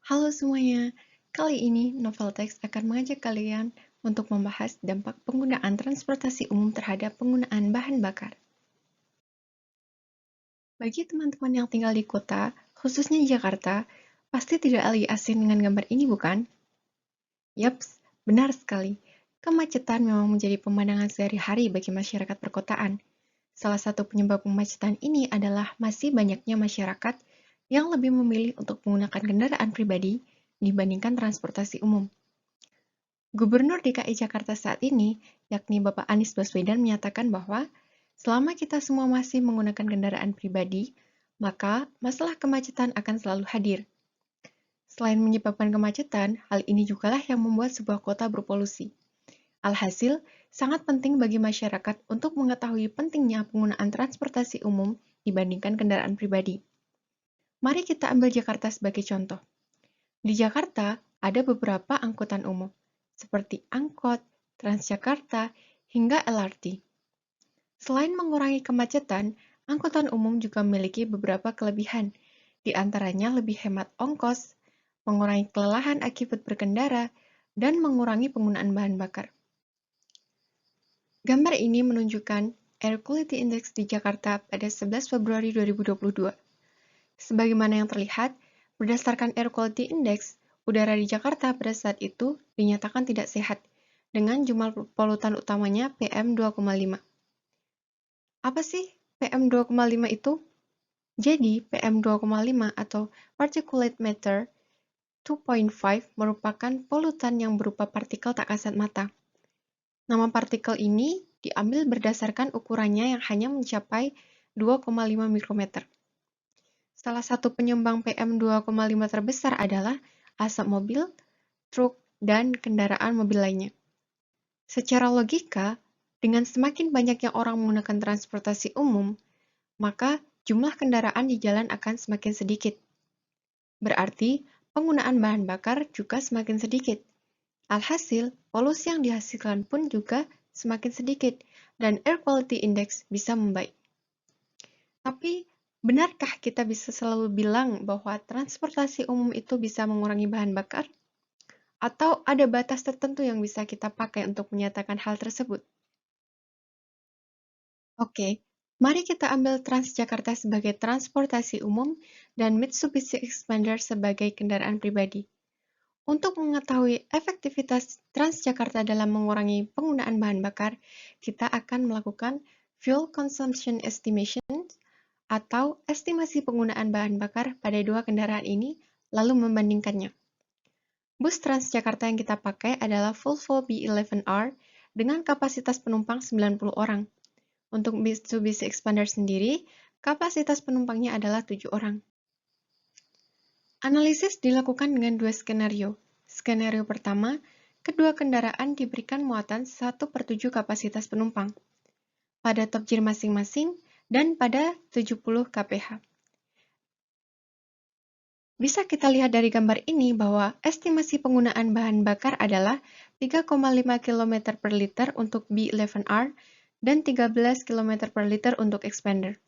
Halo semuanya, kali ini Noveltex akan mengajak kalian untuk membahas dampak penggunaan transportasi umum terhadap penggunaan bahan bakar. Bagi teman-teman yang tinggal di kota, khususnya di Jakarta, pasti tidak lagi asing dengan gambar ini bukan? Yaps, benar sekali. Kemacetan memang menjadi pemandangan sehari-hari bagi masyarakat perkotaan. Salah satu penyebab kemacetan ini adalah masih banyaknya masyarakat yang lebih memilih untuk menggunakan kendaraan pribadi dibandingkan transportasi umum. Gubernur DKI Jakarta saat ini, yakni Bapak Anies Baswedan menyatakan bahwa selama kita semua masih menggunakan kendaraan pribadi, maka masalah kemacetan akan selalu hadir. Selain menyebabkan kemacetan, hal ini jugalah yang membuat sebuah kota berpolusi. Alhasil, sangat penting bagi masyarakat untuk mengetahui pentingnya penggunaan transportasi umum dibandingkan kendaraan pribadi. Mari kita ambil Jakarta sebagai contoh. Di Jakarta, ada beberapa angkutan umum, seperti angkot, Transjakarta, hingga LRT. Selain mengurangi kemacetan, angkutan umum juga memiliki beberapa kelebihan, di antaranya lebih hemat ongkos, mengurangi kelelahan akibat berkendara, dan mengurangi penggunaan bahan bakar. Gambar ini menunjukkan Air Quality Index di Jakarta pada 11 Februari 2022. Sebagaimana yang terlihat, berdasarkan Air Quality Index, udara di Jakarta pada saat itu dinyatakan tidak sehat, dengan jumlah polutan utamanya PM2,5. Apa sih PM2,5 itu? Jadi, PM2,5 atau Particulate Matter 2.5 merupakan polutan yang berupa partikel tak kasat mata. Nama partikel ini diambil berdasarkan ukurannya yang hanya mencapai 2,5 mikrometer. Salah satu penyumbang PM2,5 terbesar adalah asap mobil, truk, dan kendaraan mobil lainnya. Secara logika, dengan semakin banyaknya orang menggunakan transportasi umum, maka jumlah kendaraan di jalan akan semakin sedikit. Berarti, penggunaan bahan bakar juga semakin sedikit. Alhasil, polusi yang dihasilkan pun juga semakin sedikit, dan air quality index bisa membaik. Tapi, benarkah kita bisa selalu bilang bahwa transportasi umum itu bisa mengurangi bahan bakar? Atau ada batas tertentu yang bisa kita pakai untuk menyatakan hal tersebut? Oke, mari kita ambil Transjakarta sebagai transportasi umum dan Mitsubishi Xpander sebagai kendaraan pribadi. Untuk mengetahui efektivitas Transjakarta dalam mengurangi penggunaan bahan bakar, kita akan melakukan Fuel Consumption Estimation atau estimasi penggunaan bahan bakar pada dua kendaraan ini, lalu membandingkannya. Bus Transjakarta yang kita pakai adalah Volvo B11R dengan kapasitas penumpang 90 orang. Untuk Mitsubishi Xpander sendiri, kapasitas penumpangnya adalah 7 orang. Analisis dilakukan dengan dua skenario. Skenario pertama, kedua kendaraan diberikan muatan 1/7 kapasitas penumpang pada top gear masing-masing dan pada 70 kph. Bisa kita lihat dari gambar ini bahwa estimasi penggunaan bahan bakar adalah 3,5 km per liter untuk B11R dan 13 km per liter untuk Xpander.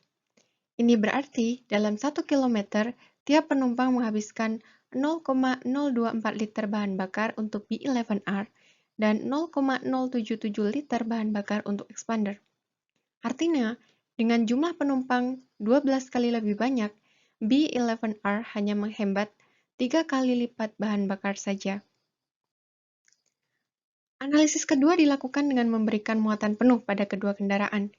Ini berarti dalam 1 km, tiap penumpang menghabiskan 0,024 liter bahan bakar untuk B11R dan 0,077 liter bahan bakar untuk Xpander. Artinya, dengan jumlah penumpang 12 kali lebih banyak, B11R hanya menghemat 3 kali lipat bahan bakar saja. Analisis kedua dilakukan dengan memberikan muatan penuh pada kedua kendaraan,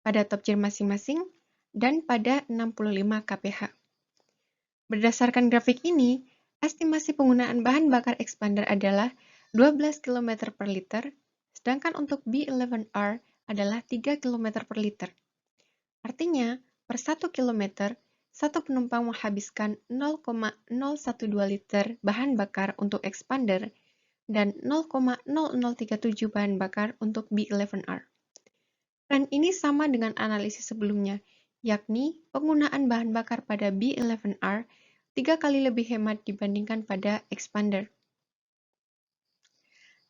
pada top gear masing-masing, dan pada 65 kph. Berdasarkan grafik ini, estimasi penggunaan bahan bakar Xpander adalah 12 km per liter, sedangkan untuk B11R adalah 3 km per liter. Artinya, per 1 km, satu penumpang menghabiskan 0,012 liter bahan bakar untuk Xpander dan 0,0037 bahan bakar untuk B11R. Tren ini sama dengan analisis sebelumnya, yakni penggunaan bahan bakar pada B11R 3 kali lebih hemat dibandingkan pada Xpander.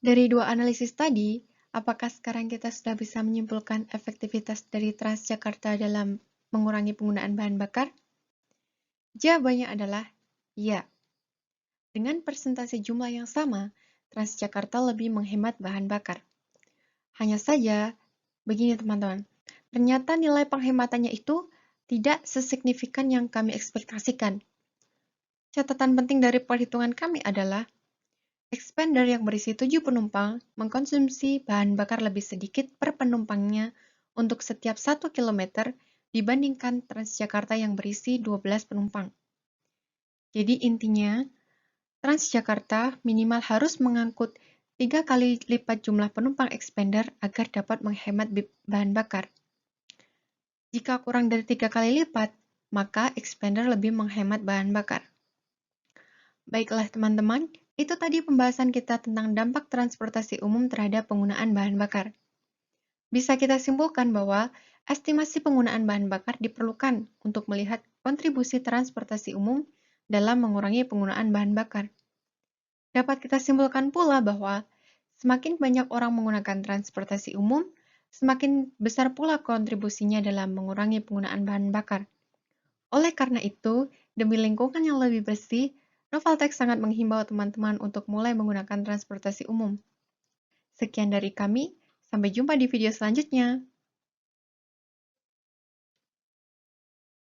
Dari dua analisis tadi, apakah sekarang kita sudah bisa menyimpulkan efektivitas dari Transjakarta dalam mengurangi penggunaan bahan bakar? Jawabannya adalah ya. Dengan persentase jumlah yang sama, Transjakarta lebih menghemat bahan bakar. Hanya saja, begini teman-teman, ternyata nilai penghematannya itu tidak sesignifikan yang kami ekspektasikan. Catatan penting dari perhitungan kami adalah expander yang berisi 7 penumpang mengkonsumsi bahan bakar lebih sedikit per penumpangnya untuk setiap 1 kilometer dibandingkan Transjakarta yang berisi 12 penumpang. Jadi intinya, Transjakarta minimal harus mengangkut 3 kali lipat jumlah penumpang expander agar dapat menghemat bahan bakar. Jika kurang dari 3 kali lipat, maka expander lebih menghemat bahan bakar. Baiklah teman-teman, itu tadi pembahasan kita tentang dampak transportasi umum terhadap penggunaan bahan bakar. Bisa kita simpulkan bahwa estimasi penggunaan bahan bakar diperlukan untuk melihat kontribusi transportasi umum dalam mengurangi penggunaan bahan bakar. Dapat kita simpulkan pula bahwa semakin banyak orang menggunakan transportasi umum, semakin besar pula kontribusinya dalam mengurangi penggunaan bahan bakar. Oleh karena itu, demi lingkungan yang lebih bersih, Novaltek sangat menghimbau teman-teman untuk mulai menggunakan transportasi umum. Sekian dari kami, sampai jumpa di video selanjutnya.